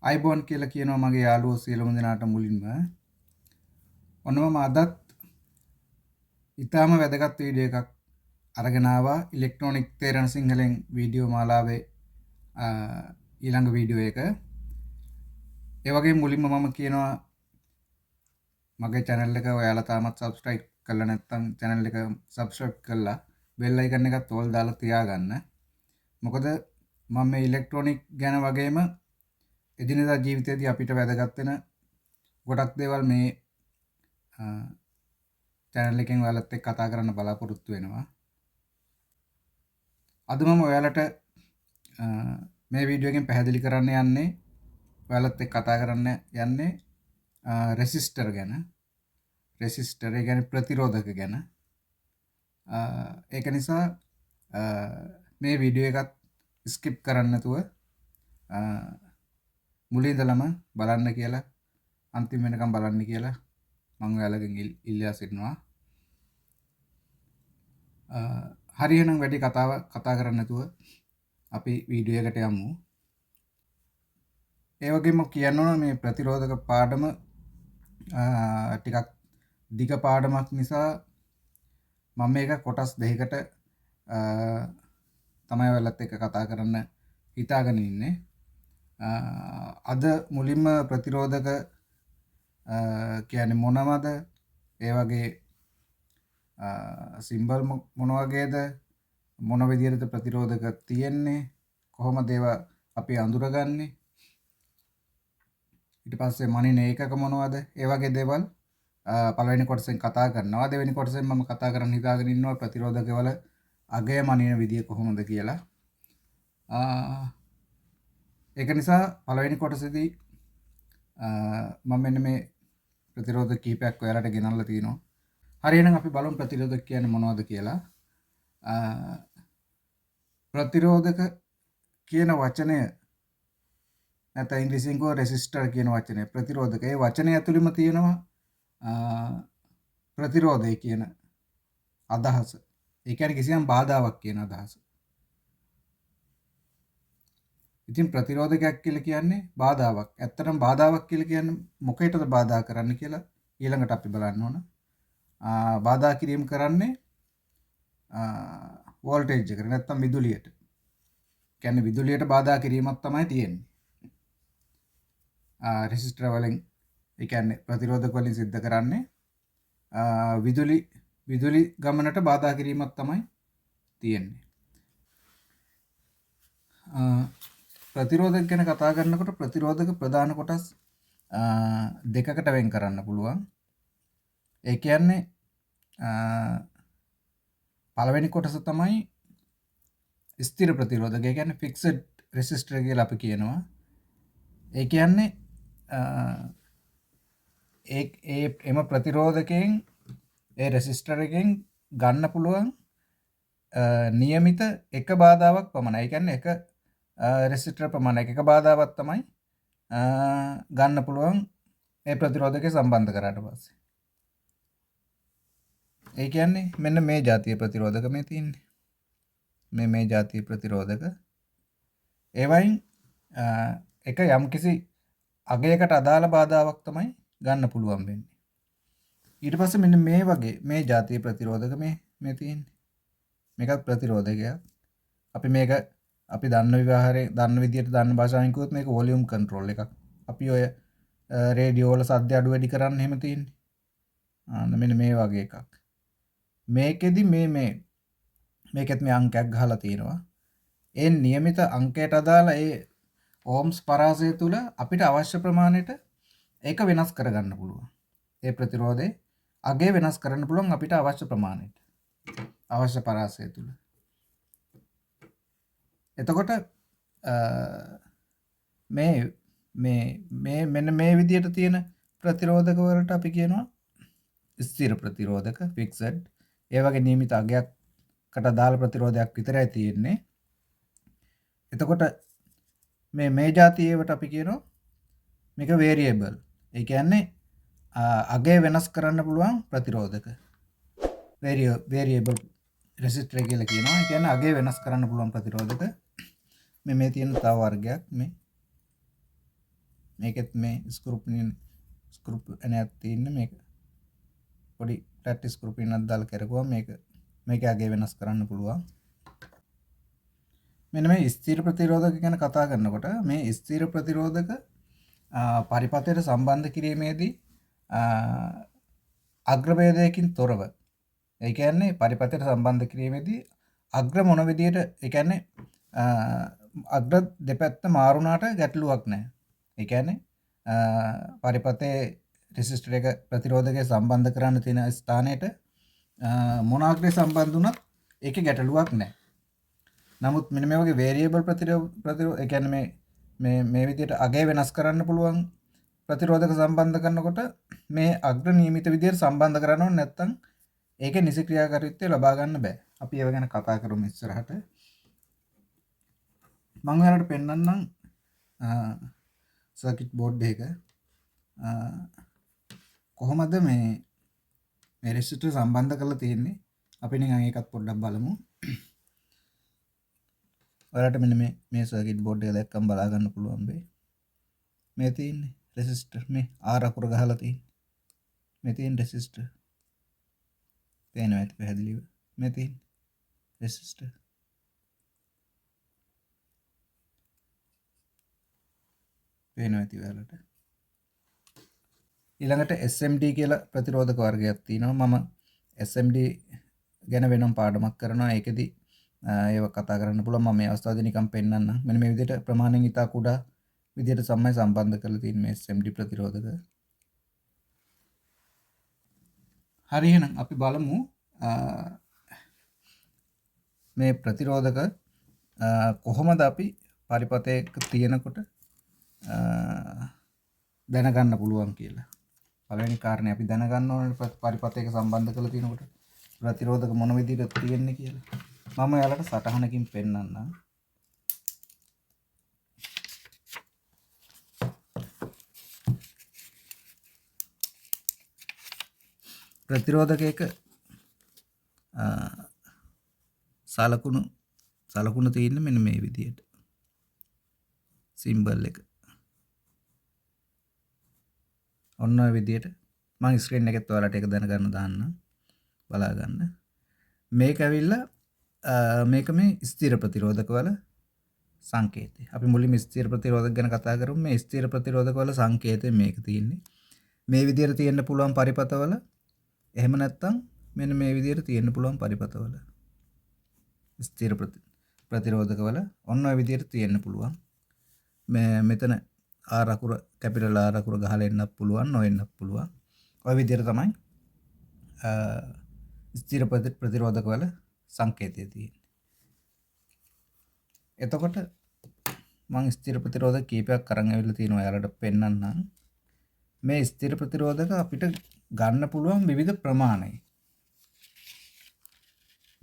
අයිබෝන් කියලා කියනවා මගේ යාළුවෝ සියලුම දෙනාට මුලින්ම. ඔන්න මම අදත් ඊටාම වැදගත් වීඩියෝ එකක් අරගෙන ආවා ඉලෙක්ට්‍රොනික තේරෙන සිංහලෙන් වීඩියෝ මාලාවේ ඊළඟ වීඩියෝ එක. ඒ වගේම මුලින්ම මම කියනවා මගේ channel එක ඔයාලා තාමත් subscribe කරලා නැත්නම් channel එක subscribe කරලා bell icon එකත් all දාලා තියාගන්න. මොකද මම මේ ඉලෙක්ට්‍රොනික ගැන වගේම එදිනෙදා ජීවිතයේදී අපිට වැදගත් වෙන ගොඩක් දේවල් මේ channel එකෙන් ඔයාලත් එක්ක කතා කරන්න බලාපොරොත්තු වෙනවා. අද මම ඔයාලට මේ වීඩියෝ එකෙන් පැහැදිලි කරන්න යන්නේ ඔයාලත් එක්ක කතා කරන්න යන්නේ රෙසිස්ටර් ගැන. රෙසිස්ටර් ඒ කියන්නේ ප්‍රතිරෝධක ගැන. ඒක නිසා මේ වීඩියෝ එකත් ස්කිප් කරන්න නැතුව මුලින් ඉඳලම බලන්න කියලා අන්තිම වෙනකම් බලන්න කියලා මම ඔයාලගෙන් ඉල්ලා සිටිනවා. හරියනම් වැඩි කතා කරන්න නැතුව අපි වීඩියෝ එකට යමු. ඒ වගේම කියන්න ඕන මේ ප්‍රතිරෝධක පාඩම ටිකක් දිග පාඩමක් නිසා මම මේක කොටස් දෙකකට තමයි ඔයාලත් එක්ක කතා කරන්න හිතාගෙන ඉන්නේ. අද මුලින්ම ප්‍රතිරෝධක කියන්නේ මොනවද? ඒ වගේ සිම්බල් මොන වගේද? මොන විදිහටද ප්‍රතිරෝධක තියෙන්නේ? කොහොමද ඒවා අපි අඳුරගන්නේ? ඊට පස්සේ මනින ඒකක මොනවද? ඒ වගේ දේවල් පළවෙනි කොටසෙන් කතා කරනවා. දෙවෙනි කොටසෙන් මම කතා කරන්න හිතාගෙන ඉන්නවා ප්‍රතිරෝධකවල අගය මනින විදිය කොහොමද කියලා. ඒක නිසා පළවෙනි කොටසේදී මම මෙන්න මේ ප්‍රතිරෝධක කීපයක් ඔයාලට ගෙනල්ලා තිනවා. හරියනම් අපි බලමු ප්‍රතිරෝධක කියන්නේ මොනවද කියලා. ප්‍රතිරෝධක කියන වචනය නැත්නම් ඉංග්‍රීසියෙන් කියව රෙසිස්ටර් කියන වචනය ප්‍රතිරෝධක. ඒ වචනේ ඇතුළෙම තියෙනවා ප්‍රතිරෝධය කියන අදහස. ඒ කියන්නේ කිසියම් බාධාවක් කියන අදහස. ඉතින් ප්‍රතිරෝධකයක් කියලා කියන්නේ බාධාවක්. ඇත්තටම බාධාවක් කියලා කියන්නේ මොකේටද බාධා කරන්න කියලා ඊළඟට අපි බලන්න ඕන. බාධා කිරීම කරන්නේ වෝල්ටේජ් එකට නැත්නම් විදුලියට. කියන්නේ විදුලියට බාධා කිරීමක් තමයි තියෙන්නේ. රෙසිස්ටර් වලින් ඒ කියන්නේ ප්‍රතිරෝධක වලින් සිද්ධ කරන්නේ විදුලි ගමනට බාධා කිරීමක් තමයි තියෙන්නේ. ප්‍රතිරෝධක ගැන කතා කරනකොට ප්‍රතිරෝධක ප්‍රධාන කොටස් දෙකකට වෙන් කරන්න පුළුවන්. ඒ කියන්නේ පළවෙනි කොටස තමයි ස්ථිර ප්‍රතිරෝධක. ඒ කියන්නේ ෆික්ස්ඩ් රෙසිස්ටර් කියලා අපි කියනවා. ඒ කියන්නේ එම ප්‍රතිරෝධකයෙන් ඒ රෙසිස්ටර් එකෙන් ගන්න පුළුවන් નિયમિત එක බාධාවක් පමණයි. ඒ කියන්නේ එක රෙසිස්ටර් ප්‍රමාණයක් එක බාධාවක් තමයි ගන්න පුළුවන් ඒ ප්‍රතිරෝධකේ සම්බන්ධ කරාට පස්සේ. ඒ කියන්නේ මෙන්න මේ જાතිය ප්‍රතිරෝධක මේ තියෙන්නේ. මේ જાතිය ප්‍රතිරෝධක. ඒවයින් එක යම්කිසි අගයකට අදාළ බාධාවක් තමයි ගන්න පුළුවන් වෙන්නේ. ඊට පස්සේ මෙන්න මේ වගේ මේ જાතිය ප්‍රතිරෝධක මේ තියෙන්නේ. මේකත් ප්‍රතිරෝධකයක්. අපි දන්න විවහාරයේ දන්න විදියට දන්න භාෂාවෙන් කිව්වොත් මේක වොලියුම් කන්ට්‍රෝල් එකක්. අපි ඔය රේඩියෝ වල සද්ද අඩු වැඩි කරන්න එහෙම තියෙන්නේ. මෙන්න මේ වගේ එකක්. මේකෙදි මේකෙත් මේ අංකයක් ගහලා තියෙනවා. ඒ નિયમિત අංකයට අදාළ ඒ ඕම්ස් පරාසය තුල අපිට අවශ්‍ය ප්‍රමාණයට ඒක වෙනස් කරගන්න පුළුවන්. ඒ ප්‍රතිරෝධයේ අගය වෙනස් කරන්න පුළුවන් අපිට අවශ්‍ය ප්‍රමාණයට. අවශ්‍ය පරාසය තුල. එතකොට මෙන්න මේ විදියට තියෙන ප්‍රතිරෝධක වලට අපි කියනවා ස්ථිර ප්‍රතිරෝධක ෆික්ස්ඩ්. ඒ වගේ නියමිත අගයකට දාලා ප්‍රතිරෝධයක් විතරයි තියෙන්නේ. එතකොට මේ જાතියේවට අපි කියනවා මේක වේරියබල්. ඒ කියන්නේ අගය වෙනස් කරන්න පුළුවන් ප්‍රතිරෝධක. වේරියබල් රෙසිස්ටර් කියලා කියනවා. ඒ කියන්නේ අගය වෙනස් කරන්න පුළුවන් ප්‍රතිරෝධක. මේ තියෙන තව වර්ගයක් මේ මේකෙත් මේ ස්ක්‍රූ එනයක් තියෙන්නේ මේක පොඩි ටැට් ස්ක්‍රූ පින්නක් දාලා කරගුවා මේක අගේ වෙනස් කරන්න පුළුවන්. මෙන්න මේ ස්ථිර ප්‍රතිරෝධක ගැන කතා කරනකොට මේ ස්ථිර ප්‍රතිරෝධක පරිපථයට සම්බන්ධ කිරීමේදී අග්‍රභේදයකින් තොරව ඒ කියන්නේ පරිපථයට සම්බන්ධ කිරීමේදී අග්‍ර මොන විදියට ඒ කියන්නේ අග්‍ර දෙපැත්ත මාරුණාට ගැටලුවක් නැහැ. ඒ කියන්නේ පරිපථයේ රෙසිස්ටර් එක ප්‍රතිරෝධකය සම්බන්ධ කරන්න තියෙන ස්ථානයට මොන අග්‍රේ සම්බන්ධ වුණත් ඒකේ ගැටලුවක් නැහැ. නමුත් මෙන්න මේ වගේ වේරියබල් ප්‍රතිරෝධ ඒ කියන්නේ මේ විදියට අගය වෙනස් කරන්න පුළුවන් ප්‍රතිරෝධක සම්බන්ධ කරනකොට මේ අග්‍ර නියමිත විදියට සම්බන්ධ කරන්න ඕනේ නැත්නම් ඒකේ නිසි ක්‍රියාකාරීත්වය ලබා ගන්න බෑ. අපි ඒව ගැන කතා කරමු ඉස්සරහට. මම ඔයාලට පෙන්නන්නම් සර්කිට් බෝඩ් එක කොහොමද මේ රෙසිස්ටර් සම්බන්ධ කරලා තියෙන්නේ. අපි නිකන් ඒකත් පොඩ්ඩක් බලමු. ඔයාලට මෙන්න මේ සර්කිට් බෝඩ් එක දැක්කම බලා ගන්න පුළුවන් වෙයි. මේ තියෙන්නේ රෙසිස්ටර් මේ R අකුර ගහලා තියෙන්නේ. මේ තියෙන රෙසිස්ටර්. පේනවා ඇති පැහැදිලිව. මේ තියෙන්නේ රෙසිස්ටර්. පේනවා ඇති ඔයාලට. ඊළඟට SMD කියලා ප්‍රතිරෝධක වර්ගයක් තියෙනවා. මම SMD ගැන වෙනම පාඩමක් කරනවා. ඒකෙදි ඒව කතා කරන්න පුළුවන්. මම මේ අවස්ථාවේදී නිකන් පෙන්නන්න. මෙන්න මේ විදිහට ප්‍රමාණයෙන් ඉතා කුඩා විදිහට සම්මයි සම්බන්ධ කරලා තියෙන මේ SMD ප්‍රතිරෝධක. හරි එහෙනම් අපි බලමු මේ ප්‍රතිරෝධක කොහොමද අපි පරිපථයක තියෙනකොට දැනගන්න පුළුවන් කියලා. පළවෙනි කාරණේ අපි දැනගන්න ඕනේ පරිපථයක සම්බන්ධ කරලා තියෙනකොට ප්‍රතිරෝධක මොන විදිහට තියෙන්නේ කියලා. මම ඔයාලට සටහනකින් පෙන්නන්නම්. ප්‍රතිරෝධකයක සලකුණු තියෙන්නේ මෙන්න මේ විදිහට. සිම්බල් එක. ඔන්න ඔය විදිහට මම ස්ක්‍රීන් එකෙත් ඔයාලට ඒක දැනගන්න දාන්න. බලා ගන්න. මේක ඇවිල්ලා මේක මේ ස්ථිර ප්‍රතිරෝධක වල සංකේතය. අපි මුලින්ම ස්ථිර ප්‍රතිරෝධක ගැන කතා කරමු. මේ ස්ථිර ප්‍රතිරෝධක වල සංකේතය මේක තියෙන්නේ. මේ විදිහට තියෙන්න පුළුවන් පරිපථවල. එහෙම නැත්නම් මෙන්න මේ විදිහට තියෙන්න පුළුවන් පරිපථවල. ස්ථිර ප්‍රතිරෝධක වල ඔන්න ඔය විදිහට තියෙන්න පුළුවන්. මෙතන R අකුර කැපිටල් R අකුර ගහලා එන්නත් පුළුවන්, නොඑන්නත් පුළුවන්. ඔය විදිහට තමයි ස්ථිර ප්‍රතිරෝධක වල සංකේතය තියෙන්නේ. එතකොට මම ස්ථිර ප්‍රතිරෝධක කීපයක් අරන් ඇවිල්ලා තියෙනවා ඔයාලට පෙන්නන්නම්. මේ ස්ථිර ප්‍රතිරෝධක අපිට ගන්න පුළුවන් විවිධ ප්‍රමාණයි.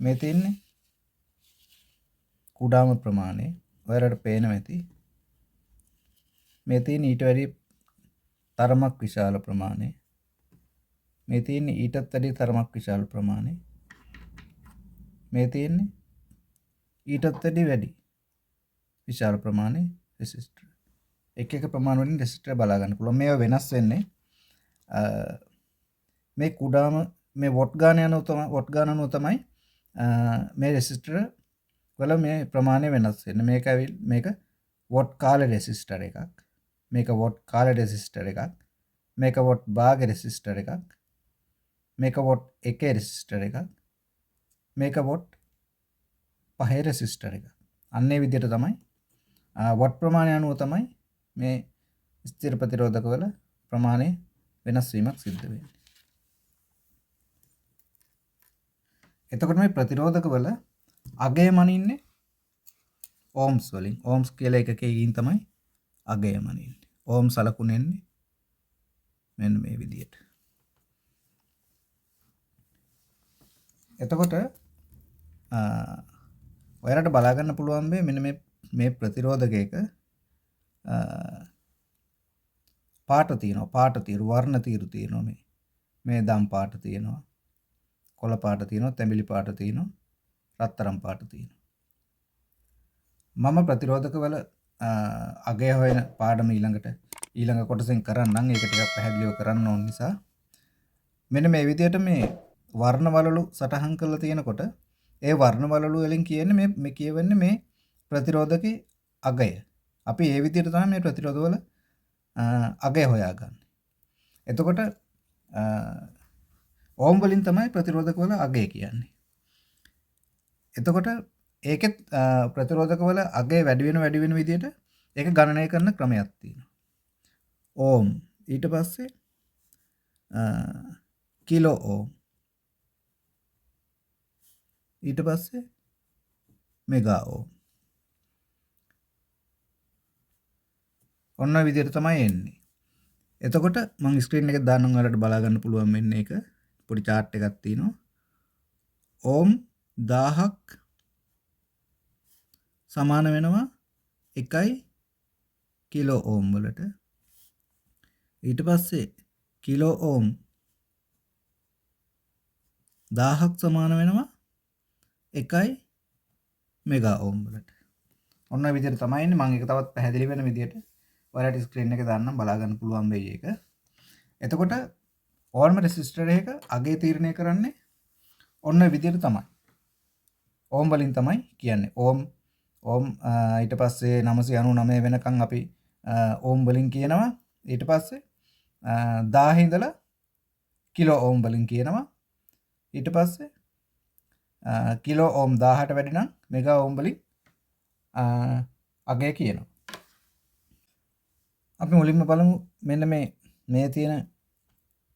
මේ තියෙන්නේ කුඩාම ප්‍රමාණය. ඔයාලට පේනවා ඇති. මේ තියෙන ඊට වැඩි තරමක් විශාල ප්‍රමාණය. මේ තියෙන්නේ ඊටත් වැඩි තරමක් විශාල ප්‍රමාණය. මේ තියෙන්නේ ඊටත් වැඩි විශාල ප්‍රමාණය රෙසිස්ටර්. එක ප්‍රමාණ වලින් රෙසිස්ටර් බලා ගන්න පුළුවන්. මේවා වෙනස් වෙන්නේ මේ කුඩාම මේ වොට් ගාන අනුව තමයි මේ රෙසිස්ටර් වල මේ ප්‍රමාණය වෙනස් වෙන්නේ. මේක වොට් කාල රෙසිස්ටර් එකක්. මේක වොට් කාල රෙසිස්ටර් එකක්. මේක වොට් භාග රෙසිස්ටර් එකක්. මේක වොට් 1 රෙසිස්ටර් එකක්. මේක වොට් 5 රෙසිස්ටර් එකක්. අන්නේ විදිහට තමයි වොට් ප්‍රමාණය අනුව තමයි මේ ස්ථිර ප්‍රතිරෝධක වල ප්‍රමාණය වෙනස් වීමක් සිද්ධ වෙන්නේ. එතකොට මේ ප්‍රතිරෝධක වල අගය මනින්නේ ඕම්ස් වලින්. ඕම්ස් කියලා එකකකින් තමයි අගය මනින්නේ. ඕම්ස් සලකුණ එන්නේ මෙන්න මේ විදිහට. එතකොට ඔයාලට බලා ගන්න පුළුවන් මෙන්න මේ ප්‍රතිරෝධකයක පාට තියෙනවා. පාට తీරු වර්ණ తీරු තියෙනවා. මේ දම් පාට තියෙනවා. කොළ පාට තියෙනවා. තැඹිලි පාට තියෙනවා. රත්තරන් පාට තියෙනවා. මම ප්‍රතිරෝධක වල අගය හොයන පාඩම ඊළඟට ඊළඟ කොටසෙන් කරන්නම්. ඒක ටිකක් පැහැදිලිව කරන්න ඕන නිසා මෙන්න මේ විදිහට මේ වර්ණ වලලු සටහන් කරලා තියෙනකොට ඒ වර්ණ වලලු වලින් කියන්නේ මේ කියවන්නේ මේ ප්‍රතිරෝධකේ අගය. අපි ඒ විදිහට තමයි මේ ප්‍රතිරෝධ වල අගය හොයාගන්නේ. එතකොට ඕම් වලින් තමයි ප්‍රතිරෝධක වල අගය කියන්නේ. එතකොට ඒකෙත් ප්‍රතිරෝධක වල අගය වැඩි වෙන විදිහට ඒක ගණනය කරන ක්‍රමයක් තියෙනවා. ඕම් ඊට පස්සේ කිලෝ ඕම් ඊට පස්සේ මෙගා ඕම්. ඔන්න විදිහට තමයි එන්නේ. එතකොට මම ස්ක්‍රීන් එකේ දාන්නම් ඔයාලට බලා ගන්න පුළුවන් මෙන්න එක පොඩි chart එකක් තියෙනවා. ඕම් 1000ක් සමාන වෙනවා 1 කිලෝ ඕම් වලට. ඊට පස්සේ කිලෝ ඕම් 1000ක් සමාන වෙනවා 1 මෙගා ඕම් වලට. ඔන්න විදිහට තමයි එන්නේ. මම ඒක තවත් පැහැදිලි වෙන විදිහට ඔයාලට ස්ක්‍රීන් එකේ දාන්නම් බලා ගන්න පුළුවන් වෙයි ඒක. එතකොට ඕල්ම රෙසිස්ටර් එක අගේ තීරණය කරන්නේ ඔන්න විදිහට තමයි. ඕම් වලින් තමයි කියන්නේ. ඕම් ඊට පස්සේ 999 වෙනකන් අපි ඕම් වලින් කියනවා. ඊට පස්සේ 1000 ඉඳලා කිලෝ ඕම් වලින් කියනවා. ඊට පස්සේ කිලෝ ඕම් 1000ට වැඩි නම් මෙගා ඕම් වලින් අගය කියනවා. අපි මුලින්ම බලමු මෙන්න මේ තියෙන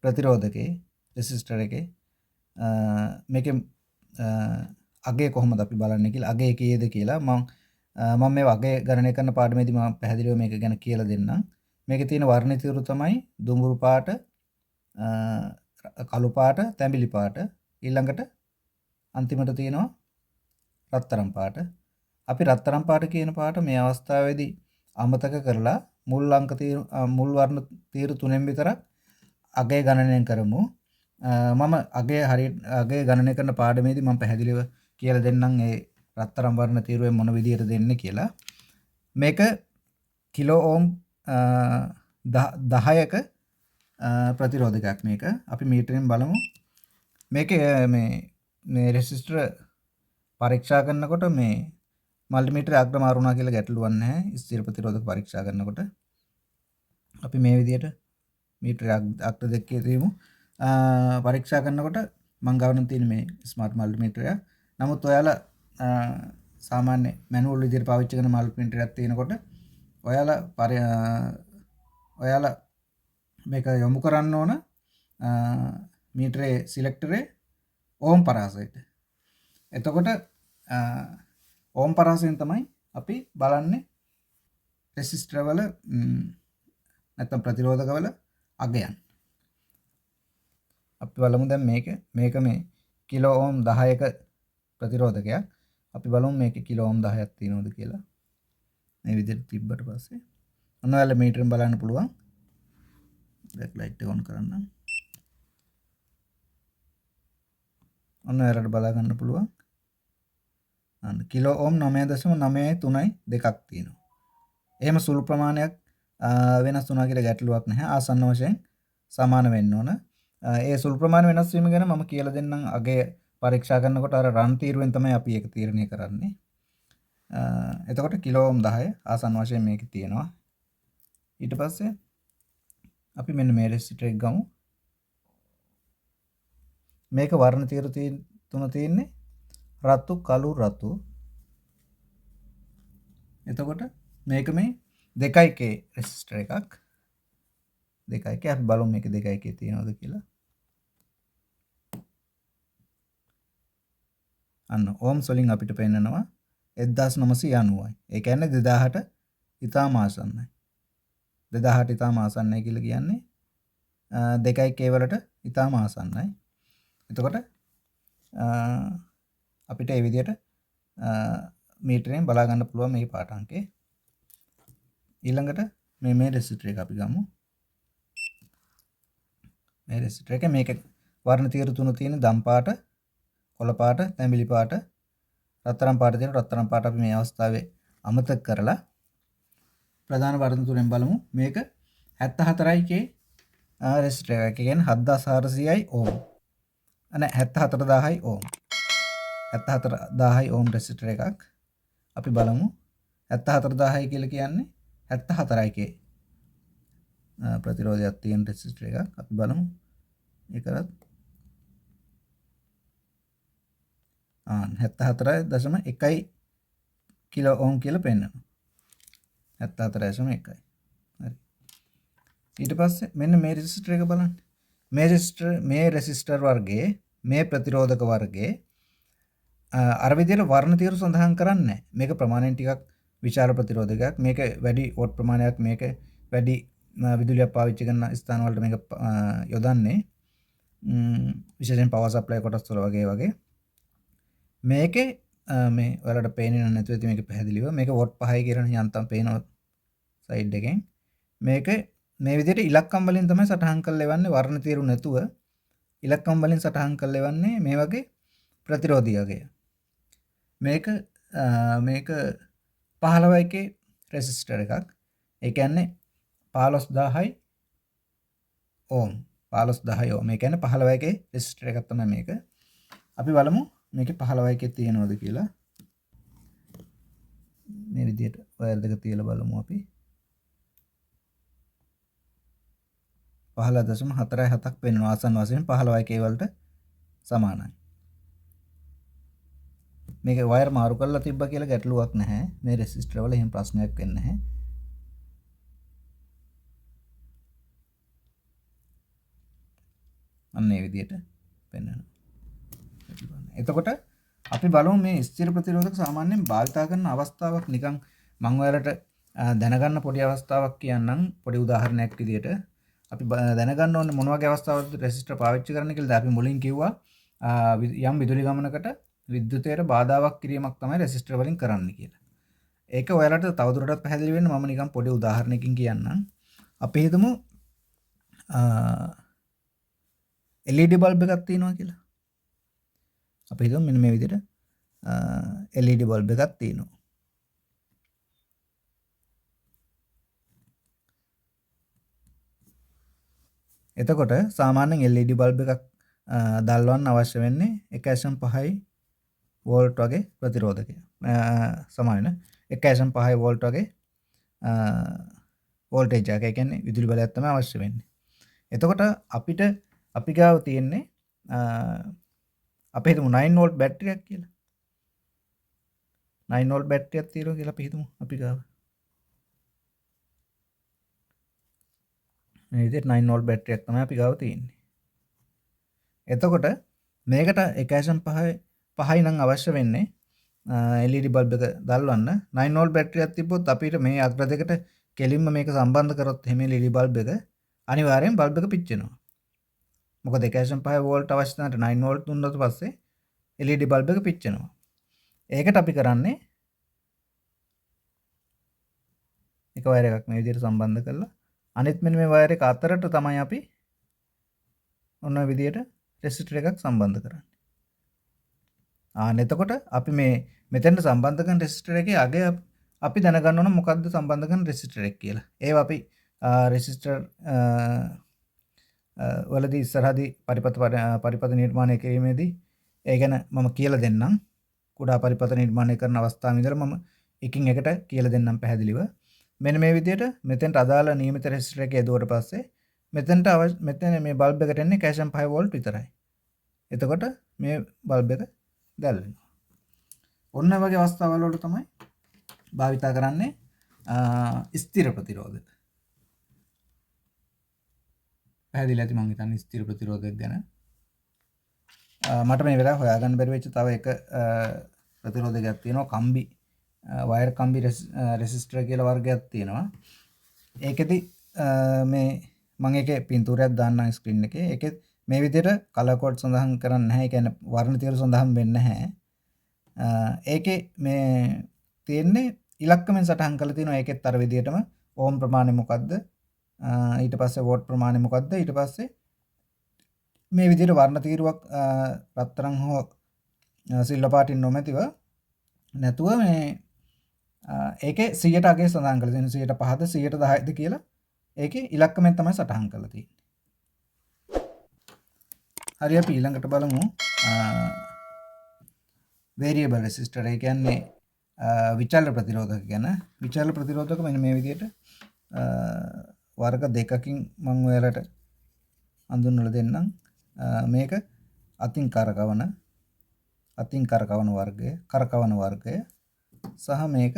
ප්‍රතිරෝධකේ රෙසිස්ටර් එකේ මේකේ අගය කොහොමද අපි බලන්නේ කියලා අගය කීයද කියලා මම මේ අගය ගණනය කරන පාඩමේදී මම පැහැදිලිව මේක ගැන කියලා දෙන්නම්. මේකේ තියෙන වර්ණ තීරු තමයි දුඹුරු පාට, කළු පාට, තැඹිලි පාට, ඊළඟට අන්තිමට තියෙනවා රත්තරන් පාට. අපි රත්තරන් පාට කියන පාට මේ අවස්ථාවේදී අමතක කරලා මුල් වර්ණ තීරු තුනෙන් විතරක් අගය ගණනය කරමු. මම අගය ගණනය කරන පාඩමේදී මම පැහැදිලිව කියලා දෙන්නම් ඒ රත්තරන් වර්ණ තීරුවෙන් මොන විදියට දෙන්නේ කියලා. මේක කිලෝ ඕම් 10ක ප්‍රතිරෝධකයක් මේක. අපි මීටරෙන් බලමු. මේකේ මේ රෙසිස්ටර් පරීක්ෂා කරනකොට මේ මල්ටිමීටරේ අග්‍ර මාරුණා කියලා ගැටලුවක් නැහැ. ස්ථිර ප්‍රතිරෝධක පරීක්ෂා කරනකොට අපි මේ විදියට මීටරේ අග්‍ර දෙකේ තියමු. පරීක්ෂා කරනකොට මම ගවන තියෙන මේ ස්මාර්ට් මල්ටිමීටරය. නමුත් ඔයාලා සාමාන්‍ය මැනුවල් විදියට පාවිච්චි කරන මල්ටිමීටරයක් තියෙනකොට ඔයාලා මේක යොමු කරන්න ඕන මීටරේ සිලෙක්ටරේ ඕම් පරාසයට. එතකොට ඕම් පරාසයෙන් තමයි අපි බලන්නේ රෙසිස්ටර් වල නැත්නම් ප්‍රතිරෝධක වල අගයන්. අපි බලමු දැන් මේක මේ කිලෝ ඕම් 10ක ප්‍රතිරෝධකයක්. අපි බලමු මේකේ කිලෝ ඕම් 10ක් තියෙනවද කියලා. මේ විදිහට තිබ්බට පස්සේ ඔන්න ඔයාලා මීටරෙන් බලන්න පුළුවන්. බෑක් ලයිට් එක ඔන් කරන්න. ඔන්න ඔයාලට බලා ගන්න පුළුවන්. අන්න කිලෝ ඕම් 9.932ක් තියෙනවා. එහෙම සුළු ප්‍රමාණයක් වෙනස් වුණා කියලා ගැටලුවක් නැහැ. ආසන්න වශයෙන් සමාන වෙන්න ඕන. ඒ සුළු ප්‍රමාණ වෙනස් වීම ගැන මම කියලා දෙන්නම්. අගේ පරීක්ෂා කරනකොට අර රන් තීරුවෙන් තමයි අපි ඒක තීරණය කරන්නේ. එතකොට කිලෝ ඕම් 10 ආසන්න වශයෙන් මේකේ තියෙනවා. ඊට පස්සේ අපි මෙන්න මේ රෙසිස්ටර් එක ගමු. මේක වර්ණ තීරු තුන තියෙන්නේ රතු, කළු, රතු. එතකොට මේක මේ 2K රෙසිස්ටර් එකක්. 2K අපි බලමු මේක 2K තියෙනවද කියලා. අන්න ඕම්ස් වලින් අපිට පෙන්නනවා 1990යි. ඒ කියන්නේ 2000ට ඉතාම ආසන්නයි. 2000ට ඉතාම ආසන්නයි කියලා කියන්නේ 2K වලට ඉතාම ආසන්නයි. එතකොට අපිට මේ විදිහට මීටරෙන් බලා ගන්න පුළුවන් මේ පාට අංකේ. ඊළඟට මේ රෙසිස්ටර් එක අපි ගමු. මේ රෙසිස්ටර් එක මේක වර්ණ තීරු තුන තියෙන දම් පාට, කොළ පාට, තැඹිලි පාට, රත්තරන් පාට තියෙන රත්තරන් පාට අපි මේ අවස්ථාවේ අමතක කරලා ප්‍රධාන වර්ණ තුනෙන් බලමු. මේක 74යි රෙසිස්ටර් එක. ඒ කියන්නේ 7400යි ඕම්. අනේ 74000යි ඕම්. 74000යි ඕම් රෙසිස්ටර් එකක්. අපි බලමු 74000යි කියලා කියන්නේ 74යි ප්‍රතිරෝධයක් තියෙන රෙසිස්ටර් එකක්. අපි බලමු. ඒකත් 74.1 කිලෝ ඕම් කියලා පෙන්නනවා. 74.1. හරි. ඊට පස්සේ මෙන්න මේ රෙසිස්ටර් එක බලන්න. මේ රෙසිස්ටර් වර්ගයේ මේ ප්‍රතිරෝධක වර්ගයේ අර විදිහට වර්ණ තීරු සඳහන් කරන්නේ නැහැ. මේක ප්‍රමාණයෙන් ටිකක් විශාල ප්‍රතිරෝධකයක්. මේක වැඩි වොට් ප්‍රමාණයක්, මේක වැඩි විදුලියක් පාවිච්චි කරන ස්ථාන වලට මේක යොදන්නේ. විශේෂයෙන් පවර් සප්ලයි කොටස් වල වගේ. මේකේ මේ ඔයාලට පේන්නේ නැතුව ඇති මේක පැහැදිලිව. මේක වොට් 5යි කියන යන්තම් පේනවා සයිඩ් එකෙන්. මේක මේ විදිහට ඉලක්කම් වලින් තමයි සටහන් කරලා එවන්නේ, වර්ණ තීරු නැතුව. ඉලක්කම් වලින් සටහන් කරලා එවන්නේ මේ වගේ ප්‍රතිරෝධියකය. මේක 15 රෙසිස්ටර් එකක්. ඒ කියන්නේ 15000යි ඕම්. 15000යි ඕම්. ඒ කියන්නේ 15 රෙසිස්ටර් එකක් තමයි මේක. අපි බලමු මේකේ 15 තියෙනවද කියලා. මේ විදිහට වයර් දෙක තියලා බලමු අපි. 15.47ක් වෙනවා. ආසන්න වශයෙන් 15 වලට සමානයි. මේක වයර් මාරු කරලා තිබ්බා කියලා ගැටලුවක් නැහැ. මේ රෙසිස්ටර් වල එහෙම ප්‍රශ්නයක් වෙන්නේ නැහැ. අන්න මේ විදිහට පෙන්වනවා. එතකොට අපි බලමු මේ ස්ථිර ප්‍රතිරෝධක සාමාන්‍යයෙන් භාවිතා කරන අවස්ථාවක් නිකන් මම ඔයාලට දැනගන්න පොඩි අවස්ථාවක් කියන්නම්. පොඩි උදාහරණයක් විදිහට අපි දැනගන්න ඕනේ මොන වගේ අවස්ථාවලද රෙසිස්ටර් පාවිච්චි කරන්න කියලා. අපි මුලින් කිව්වා යම් විදුලි ගමනකට විද්‍යුතයට බාධාවක් කිරීමක් තමයි රෙසිස්ටර් වලින් කරන්න කියලා. ඒක ඔයාලට තවදුරටත් පැහැදිලි වෙන්න මම නිකන් පොඩි උදාහරණයකින් කියන්නම්. අපි හිතමු LED බල්බ් එකක් තියෙනවා කියලා. අපි හිතමු මෙන්න මේ විදිහට LED බල්බ් එකක් තියෙනවා. එතකොට සාමාන්‍යයෙන් LED බල්බ් එකක් දැල්වන්න අවශ්‍ය වෙන්නේ 1.5 වෝල්ට් වගේ ප්‍රතිරෝධකයක්. සමාන 1.5 වෝල්ට් වගේ වෝල්ටේජ් එකක්. ඒ කියන්නේ විදුලි බලයක් තමයි අවශ්‍ය වෙන්නේ. එතකොට අපි ගාව තියෙන්නේ අපි හිතමු 9 වෝල්ට් බැටරියක් කියලා. 9 වෝල්ට් බැටරියක් තියෙනවා කියලා අපි හිතමු අපි ගාව. මේ විදිහට 9 වෝල්ට් බැටරියක් තමයි අපි ගාව තියෙන්නේ. එතකොට මේකට 1.5 නම් අවශ්‍ය වෙන්නේ LED බල්බ් එක දැල්වන්න. 9 වෝල්ට් බැටරියක් තිබ්බොත් අපිට මේ අග්‍ර දෙකට කෙලින්ම මේක සම්බන්ධ කරොත් එහෙම LED බල්බ් එක අනිවාර්යෙන් බල්බ් එක පිච්චෙනවා. මොකද 1.5 වෝල්ට් අවශ්‍ය නැට 9 වෝල්ට් දුන්නොත් පස්සේ LED බල්බ් එක පිච්චෙනවා. ඒකට අපි කරන්නේ එක වයර් එකක් මේ විදිහට සම්බන්ධ කරලා අනිත් මෙන්න මේ වයර් එක අතරට තමයි අපි ඔන්න ඔය විදිහට රෙසිස්ටර් එකක් සම්බන්ධ කරන්නේ. එතකොට අපි මේ මෙතෙන්ට සම්බන්ධ කරන රෙසිස්ටර් එකේ අගය අපි දැනගන්න ඕන මොකද්ද සම්බන්ධ කරන රෙසිස්ටර් එක කියලා. ඒවා අපි රෙසිස්ටර් වලදී ඉස්සරහදී පරිපථ නිර්මාණය කිරීමේදී ඒ ගැන මම කියලා දෙන්නම්. කුඩා පරිපථ නිර්මාණය කරන අවස්ථාවේ ඉඳලා මම එකින් එකට කියලා දෙන්නම් පැහැදිලිව. මෙන්න මේ විදිහට මෙතෙන්ට අදාළ නියමිත රෙසිස්ටර් එක යදුවට පස්සේ මෙතන මේ බල්බ් එකට එන්නේ 1.5 වෝල්ට් විතරයි. එතකොට මේ බල්බ් එක දැල් වෙනවා. ඔන්න වගේ අවස්ථාවල වල තමයි භාවිතා කරන්නේ ස්ථිර ප්‍රතිරෝධක. පැහැදිලි ඇති මම හිතන්නේ ස්ථිර ප්‍රතිරෝධක ගැන. මට මේ වෙලාව හොයාගන්න බැරි වෙච්ච තව එක ප්‍රතිරෝධකයක් තියෙනවා. කම්බි වයර් කම්බි රෙසිස්ටර් කියලා වර්ගයක් තියෙනවා. ඒකෙදි මේ මම ඒකේ පින්තූරයක් දාන්නම් ස්ක්‍රීන් එකේ. ඒකේ මේ විදිහට කලර් කෝඩ් සඳහන් කරන්නේ නැහැ. ඒ කියන්නේ වර්ණ තීරු සඳහන් වෙන්නේ නැහැ. ඒකේ මේ තියෙන්නේ ඉලක්කමෙන් සටහන් කරලා තියෙනවා. ඒකෙත් අර විදිහටම ඕම් ප්‍රමාණය මොකද්ද? ඊට පස්සේ වෝට් ප්‍රමාණය මොකද්ද? ඊට පස්සේ මේ විදිහට වර්ණ තීරුවක් රත්තරන් හෝ සිල්වර් පාටින් නොමැතිව නැතුව මේ ඒකේ 100ට අගය සඳහන් කරලා තියෙනවා. 105ද 110ද කියලා ඒකේ ඉලක්කමෙන් තමයි සටහන් කරලා තියෙන්නේ. හරි අපි ඊළඟට බලමු variable resistor. ඒ කියන්නේ විචල්‍ය ප්‍රතිරෝධක ගැන. විචල්‍ය ප්‍රතිරෝධක මෙන්න මේ විදිහට වර්ග දෙකකින් මම ඔයාලට හඳුන්වලා දෙන්නම්. මේක අතින් කරකවන වර්ගය සහ මේක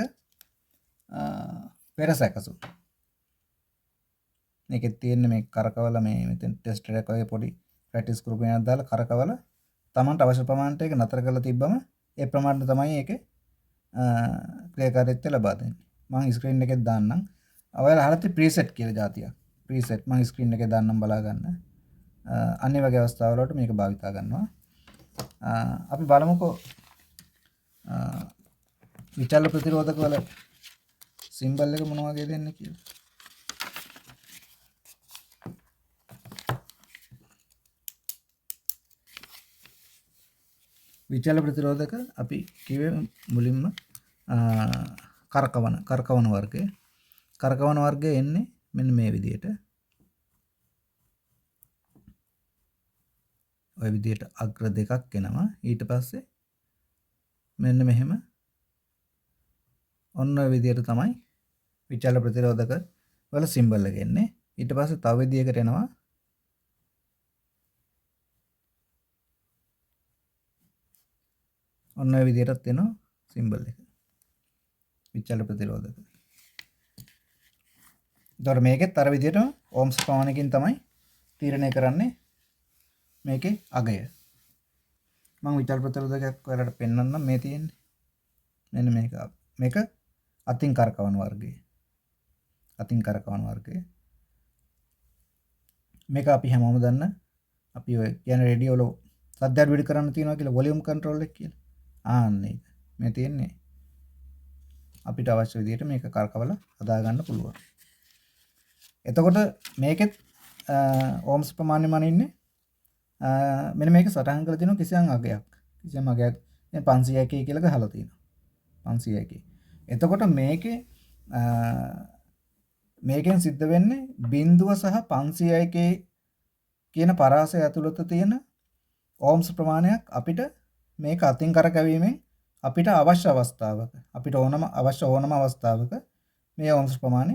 පෙර සැකසුම්. මේකේ තියෙන්නේ මේ කරකවල මේ මෙතෙන් ටෙස්ටර් එකක් වගේ පොඩි ප්‍රැක්ටිස් ගෲප් එකක් දාලා කරකවල Tamanට අවශ්‍ය ප්‍රමාණයට ඒක නතර කරලා තිබ්බම ඒ ප්‍රමාණයට තමයි ඒකේ ක්‍රියාකාරීත්වය ලබා දෙන්නේ. මම ස්ක්‍රීන් එකේ දාන්නම්. ඔයාලා අහලා තියෙන ප්‍රීසෙට් කියලා જાතියක්. ප්‍රීසෙට් මම ස්ක්‍රීන් එකේ දාන්නම් බලා ගන්න. අනිත් වගේ අවස්ථාවල වලට මේක භාවිතා කරනවා. අපි බලමුකෝ විචල්‍ය ප්‍රතිරෝධක වල සිම්බල් එක මොන වගේ දෙන්නේ කියලා. විචල්‍ය ප්‍රතිරෝධක අපි කිව්වේ මුලින්ම කරකවන වර්ගය. කරකවන වර්ගය එන්නේ මෙන්න මේ විදිහට. ඔය විදිහට අග්‍ර දෙකක් එනවා. ඊට පස්සේ මෙන්න මෙහෙම ඔන්න ඔය විදිහට තමයි විචල්‍ය ප්‍රතිරෝධක වල සිම්බල් එක එන්නේ. ඊට පස්සේ තව විදිහකට එනවා. ඔන්න ඔය විදිහටත් එනවා සිම්බල් එක. විචල්‍ය ප්‍රතිරෝධක. ඒතකොට මේකෙත් අර විදිහටම ඕම්ස් ප්‍රමාණයකින් තමයි තීරණය කරන්නේ මේකේ අගය. මම විචල්‍ය ප්‍රතිරෝධකයක් ඔයාලට පෙන්වන්නම් මේ තියෙන්නේ. මෙන්න මේක අතින් කරකවන වර්ගය. මේක අපි හැමෝම දන්න අපි ඔය කියන රේඩියෝ වල සද්ද අඩු වැඩි කරන්න තියෙනවා කියලා වොලියුම් කන්ට්‍රෝල් එක කියලා. ආන්න ඒක. මේ තියෙන්නේ අපිට අවශ්‍ය විදිහට මේක කරකවලා හදා ගන්න පුළුවන්. එතකොට මේකෙත් ඕම්ස් ප්‍රමාණය මනින්නේ මෙන්න මේක සටහන් කරලා තියෙනවා කිසියම් අගයක්. දැන් 500 කියලා ගහලා තියෙනවා. 500. එතකොට මේකෙන් සිද්ධ වෙන්නේ බිඳුව සහ 500 කියන පරාසය ඇතුළත තියෙන ඕම්ස් ප්‍රමාණයක් අපිට මේක අතින් කරකැවීමෙන් අපිට අවශ්‍ය අවස්ථාවක මේ ඕම්ස් ප්‍රමාණය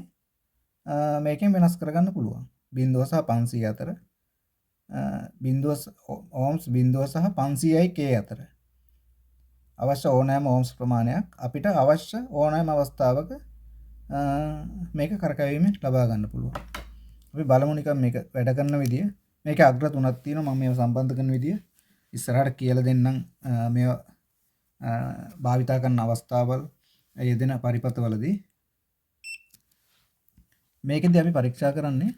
මේකෙන් වෙනස් කරගන්න පුළුවන්. බිඳුව සහ 500 අතර ඕම්ස් බිඳුව සහ 500යි K අතර අවශ්‍ය ඕනෑම ඕම්ස් ප්‍රමාණයක් අපිට අවශ්‍ය ඕනෑම අවස්ථාවක මේක කරකැවීමෙන් ලබා ගන්න පුළුවන්. අපි බලමු නිකන් මේක වැඩ කරන විදිය. මේකේ අග්‍ර තුනක් තියෙනවා. මම මේව සම්බන්ධ කරන විදිය ඉස්සරහට කියලා දෙන්නම්. මේව භාවිතා කරන අවස්ථාවල් යෙදෙන පරිපථවලදී මේකෙදී අපි පරීක්ෂා කරන්නේ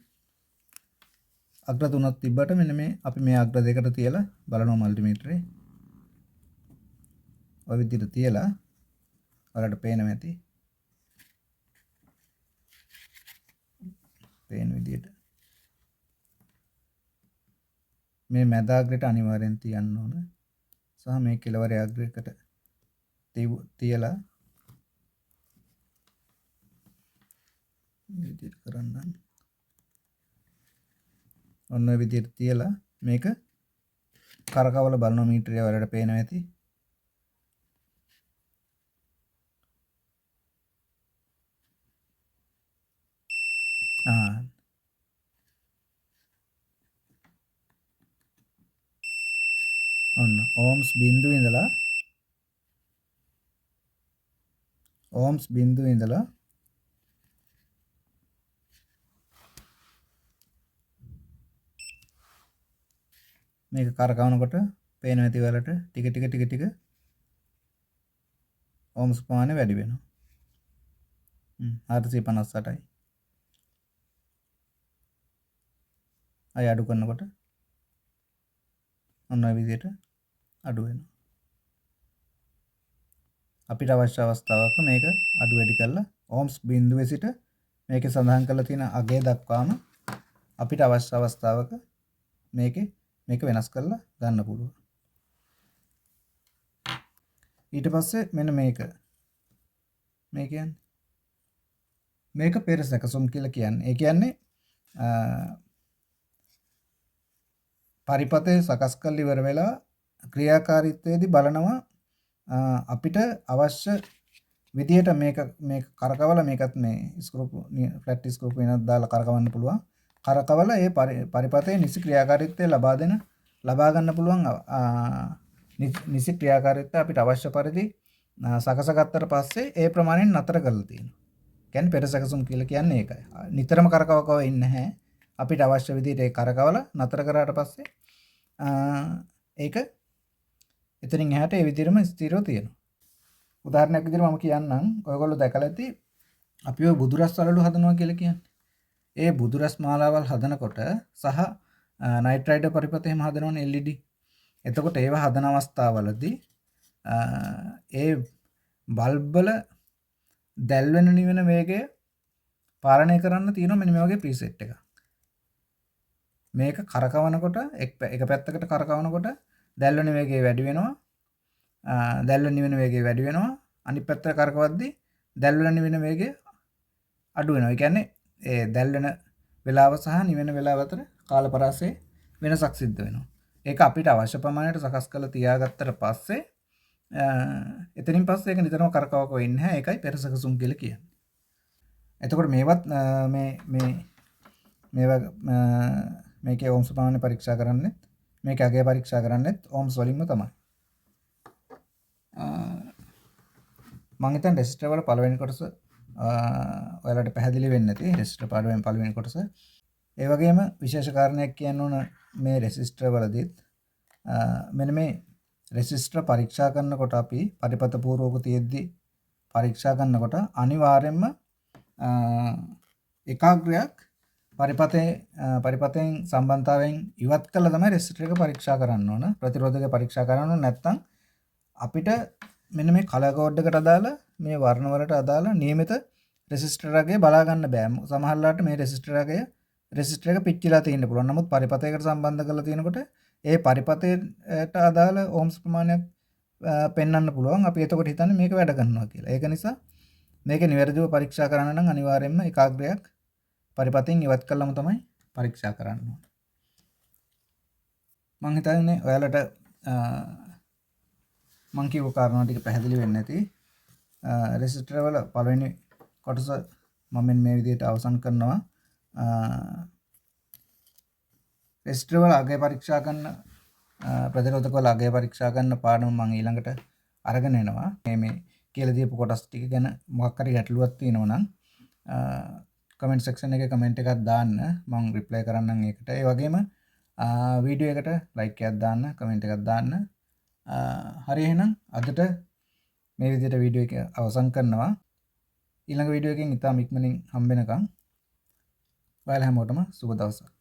අග්‍ර තුනක් තිබ්බට මෙන්න මේ අපි මේ අග්‍ර දෙකට තියලා බලනවා මල්ටිමීටරේ. ඔය විදිහට තියලා ඔයාලට පේනවා ඇති. පේන විදිහට මේ මැද අග්‍රයට අනිවාර්යෙන් තියන්න ඕන. සහ මේ කෙළවර අග්‍රයකට තියලා විදිහට කරන්න. ඔන්න ඔය විදිහට තියලා මේක කරකවල බලන මීටරය වලට පේනවා ඇති. ඔන්න ඕම්ස් බිඳුව ඉඳලා මේක කරකවනකොට පේනවා ඇති ඔයාලට ටික ඕම්ස් ප්‍රමාණය වැඩි වෙනවා. 458යි. අය අඩු කරනකොට ඔන්න ඔය විදිහට අඩු වෙනවා. අපිට අවශ්‍ය අවස්ථාවක මේක අඩු වැඩි කරලා ඕම්ස් බිඳුවේ සිට මේකේ සඳහන් කරලා තියෙන අගය දක්වාම අපිට අවශ්‍ය අවස්ථාවක මේක වෙනස් කරලා ගන්න පුළුවන්. ඊට පස්සේ මෙන්න මේක කියන්නේ මේක පෙර සැකසුම් කියලා කියන්නේ. ඒ කියන්නේ පරිපතේ සකස් කරලා ඉවර වෙලා ක්‍රියාකාරීත්වයේදී බලනවා අපිට අවශ්‍ය විදියට මේක කරකවලා මේකත් මේ ස්ක්‍රූ ෆ්ලැට් ස්ක්‍රූ වෙනත් දාලා කරකවන්න පුළුවන්. කරකවලා ඒ පරිපතේ නිසි ක්‍රියාකාරීත්වය ලබා ගන්න පුළුවන් නිසි ක්‍රියාකාරීත්වය අපිට අවශ්‍ය පරිදි සකසගත්තට පස්සේ ඒ ප්‍රමාණයෙන් නතර කරලා තියෙනවා. කියන්නේ පෙර සැකසුම් කියලා කියන්නේ ඒකයි. නිතරම කරකවකව ඉන්නේ නැහැ. අපිට අවශ්‍ය විදිහට ඒක කරකවලා නතර කරාට පස්සේ ඒක එතනින් එහාට ඒ විදිහටම ස්ථිරව තියෙනවා. උදාහරණයක් විදිහට මම කියන්නම්. ඔයගොල්ලෝ දැකලා ඇති අපි ඔය බුදුරස් වලලු හදනවා කියලා කියන්නේ. ඒ බුදුරස් මාලාවල් හදනකොට සහ නයිට්‍රයිඩර් පරිපත එහෙම හදනවනේ LED. එතකොට ඒව හදන අවස්ථාවවලදී ඒ බල්බ් වල දැල් වෙන නිවෙන වේගය පාලනය කරන්න තියෙනවා මෙන්න මේ වගේ ප්‍රීසෙට් එකක්. මේක කරකවනකොට එක පැත්තකට කරකවනකොට දැල් වෙන වේගය වැඩි වෙනවා. දැල් වෙන නිවෙන වේගය වැඩි වෙනවා. අනිත් පැත්තට කරකවද්දී දැල් වෙන නිවෙන වේගය අඩු වෙනවා. ඒ කියන්නේ ඒ දැල් වෙන වේලාව සහ නිවෙන වේලාව අතර කාලපරාසයේ වෙනසක් සිද්ධ වෙනවා. ඒක අපිට අවශ්‍ය ප්‍රමාණයට සකස් කරලා තියාගත්තට පස්සේ එතනින් පස්සේ ඒක නිතරම කරකවක වෙන්නේ නැහැ. ඒකයි පෙරසකසුම් කියලා කියන්නේ. එතකොට මේවත් මේකේ ඕම්ස් ප්‍රමාණය පරීක්ෂා කරන්නෙත් මේකේ අගය පරීක්ෂා කරන්නෙත් ඕම්ස් වලින්ම තමයි. මම හිතන්නේ රෙසිස්ටර් වල පළවෙනි කොටස ඔයාලට පැහැදිලි වෙන්නේ නැති රෙසිස්ටර් පළවෙනි කොටස. ඒ වගේම විශේෂ කාරණයක් කියන්න ඕන මේ රෙසිස්ටර් වලදීත් මෙන්න මේ රෙසිස්ටර් පරීක්ෂා කරනකොට අපි පරිපත පූර්වක තියෙද්දි පරීක්ෂා කරනකොට අනිවාර්යයෙන්ම ඒකාග්‍රයක් පරිපතෙන් සම්බන්ධතාවයෙන් ඉවත් කළා තමයි රෙසිස්ටර් එක පරීක්ෂා කරන්න ඕන. ප්‍රතිරෝධක පරීක්ෂා කරන්න ඕන නැත්නම් අපිට මෙන්න මේ කලර් කෝඩ් එකට අදාළ මේ වර්ණ වලට අදාළ නියමිත රෙසිස්ටර් එකේ බලා ගන්න බෑ. සමහරවිට මේ රෙසිස්ටර් එක පිච්චිලා තියෙන්න පුළුවන්. නමුත් පරිපතයකට සම්බන්ධ කරලා තියෙනකොට ඒ පරිපතයට අදාළ ඕම්ස් ප්‍රමාණයක් පෙන්වන්න පුළුවන්. අපි එතකොට හිතන්නේ මේක වැඩ කරනවා කියලා. ඒක නිසා මේක නිවැරදිව පරීක්ෂා කරන්න නම් අනිවාර්යයෙන්ම ඒකාග්‍රයක් පරිපතෙන් ඉවත් කළාම තමයි පරීක්ෂා කරන්න ඕනේ. මම හිතන්නේ ඔයාලට මං කියපු කාරණා ටික පැහැදිලි වෙන්නේ නැති. රෙසිස්ටර් වල පළවෙනි කොටස මම මේ විදිහට අවසන් කරනවා. රෙසිස්ටර් වල අගය පරීක්ෂා කරන ප්‍රතිරෝධක වල අගය පරීක්ෂා කරන පාඩම මම ඊළඟට අරගෙන එනවා. මේ කියලා දීපු කොටස් ටික ගැන මොකක් හරි ගැටලුවක් තියෙනවා නම් කමෙන්ට් සෙක්ෂන් එකේ කමෙන්ට් එකක් දාන්න. මම රිප්ලයි කරන්නම් ඒකට. ඒ වගේම වීඩියෝ එකට ලයික් එකක් දාන්න, කමෙන්ට් එකක් දාන්න. හරි එහෙනම් අදට මේ විදිහට වීඩියෝ එක අවසන් කරනවා. ඊළඟ වීඩියෝ එකකින් ඉතාම ඉක්මනින් හම්බ වෙනකම් ඔයාලා හැමෝටම සුබ දවසක්.